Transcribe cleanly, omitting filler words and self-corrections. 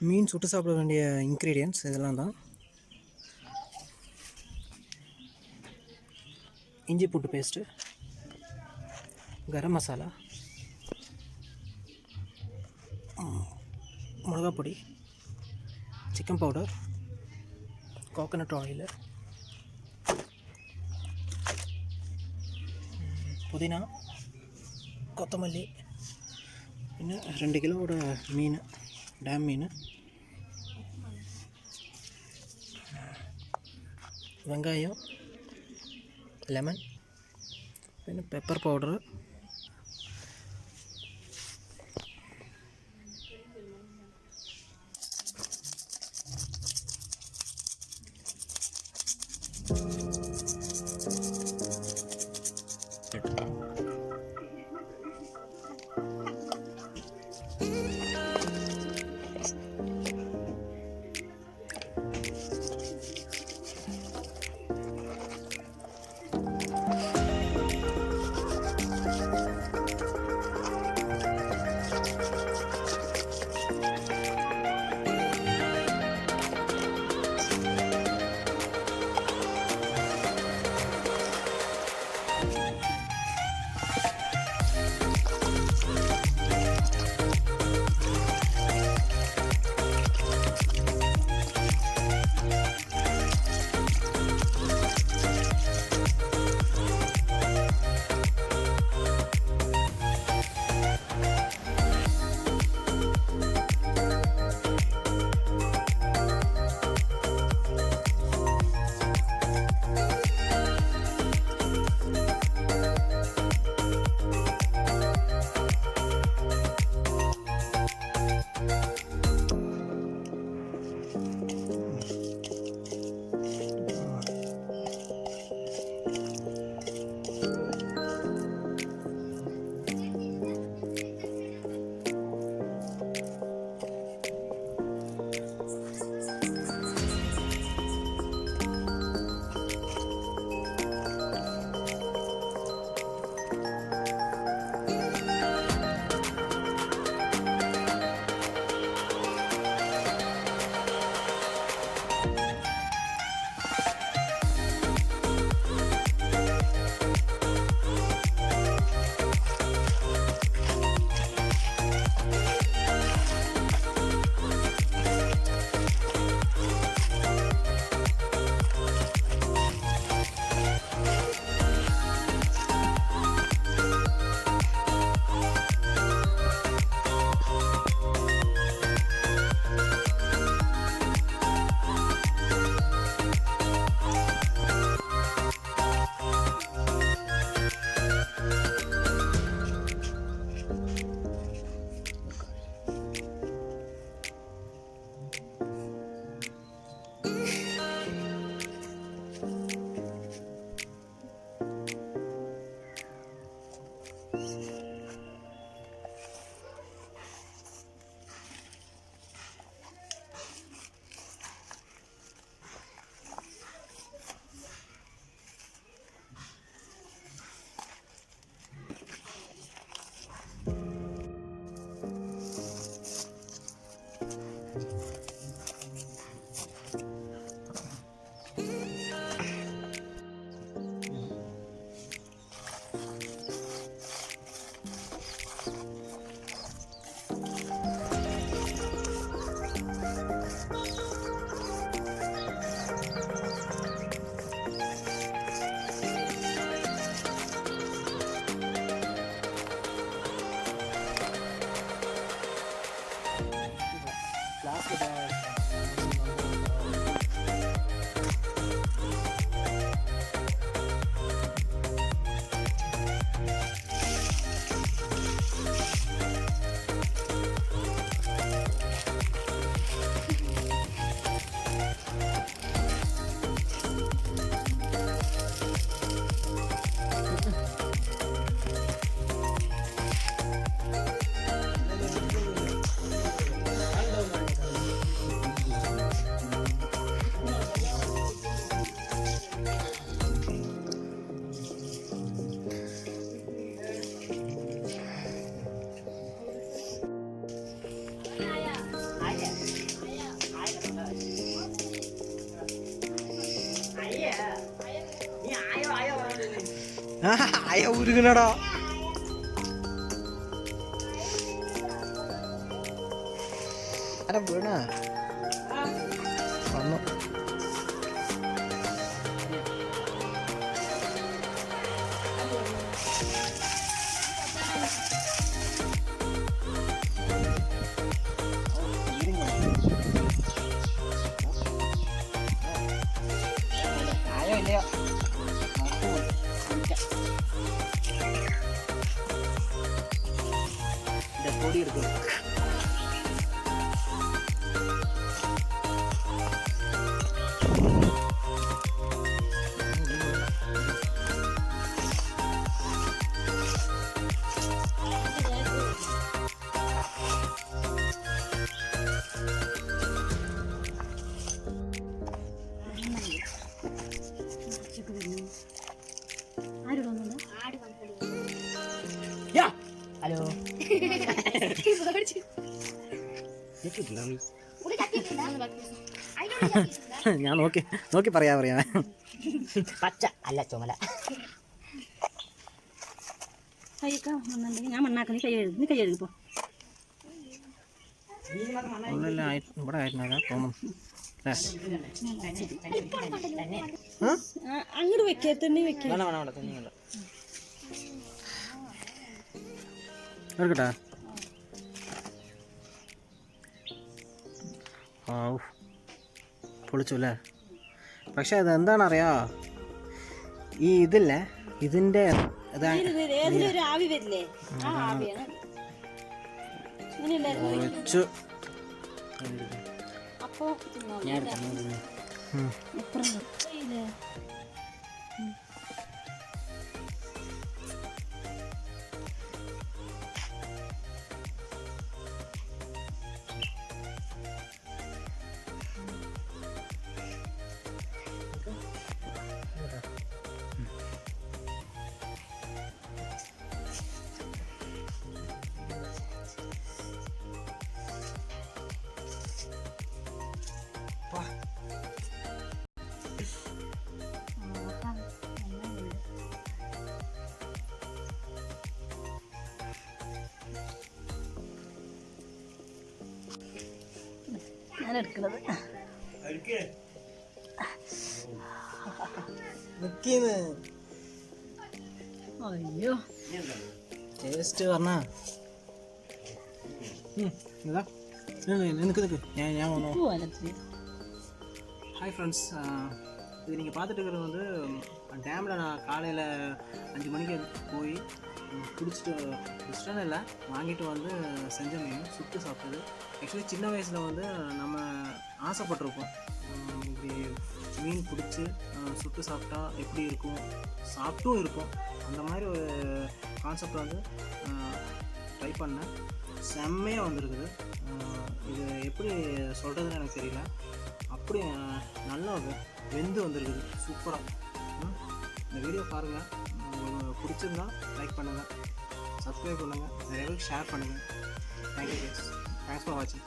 மீன் சுட்டு சாப்பிட வேண்டிய இன்க்ரீடியன்ட்ஸ் இதெல்லாம் தான். இஞ்சி பூண்டு பேஸ்ட்டு, கரம் மசாலா, மிளகாப்பொடி, சிக்கன் பவுடர், கோகனட் ஆயில், புதினா, கொத்தமல்லி, இன்னும் 2 கிலோவோட மீன், டேம் மீன், வெங்காயம், லெமன், பின்ன பெப்பர் பவுடரு, അയ ഉരുകണടാ. അല്ല വീണ വന്നു. ആയോ ഇല്ലയോ പൊടി എടുക്കും. ഹലോ ഞാൻ നോക്കി നോക്കി പറയാ പച്ച അല്ല ചുമല. ഞാൻ മണ്ണാക്കി കൈ എഴുതിപ്പോ ഇവിടെ ആയിരുന്നല്ലോ തോന്നും. അങ്ങോട്ട് വെക്കേ തന്നെ വെക്കേ എടുക്കട്ടെ. പൊളിച്ചു അല്ലേ? പക്ഷെ അത് എന്താണെന്നറിയാ, ഈ ഇതില്ലേ ഇതിൻ്റെ ആവി വരില്ലേ പൊളിച്ചു. അപ്പൊ ഞാൻ എടുക്കുന്നത് അയ്യോ ടേസ്റ്റ് പറഞ്ഞാ ഞാൻ വന്നോ. ஹாய் ஃப்ரெண்ட்ஸ், இது நீங்கள் பார்த்துட்டு இருக்கிறது வந்து டேமில் நான் காலையில் 5 மணிக்கு போய் பிடிச்சிட்டேன்னு இல்லை, வாங்கிட்டு வந்து செஞ்ச மீன் சுட்டு சாப்பிட்டது. ஆக்சுவலி சின்ன வயசில் வந்து நம்ம ஆசைப்பட்டிருப்போம், இப்படி மீன் பிடிச்சி சுட்டு சாப்பிட்டா எப்படி இருக்கும், சாப்பிட்டும் இருக்கும். அந்த மாதிரி ஒரு கான்செப்ட் வந்து ட்ரை பண்ணேன். செம்மையாக வந்திருக்குது. இது எப்படி சொல்கிறதுன்னு எனக்கு தெரியல, அப்படி நல்லா வெந்து வந்திருக்குது சூப்பராக. இந்த வீடியோ பாருங்கள், உங்களுக்கு பிடிச்சிருந்தா லைக் பண்ணுங்கள், சப்ஸ்கிரைப் பண்ணுங்கள், நிறைய பேருக்கு ஷேர் பண்ணுங்கள். தேங்க்யூ கைஸ், தேங்க்ஸ் ஃபார் வாட்சிங்.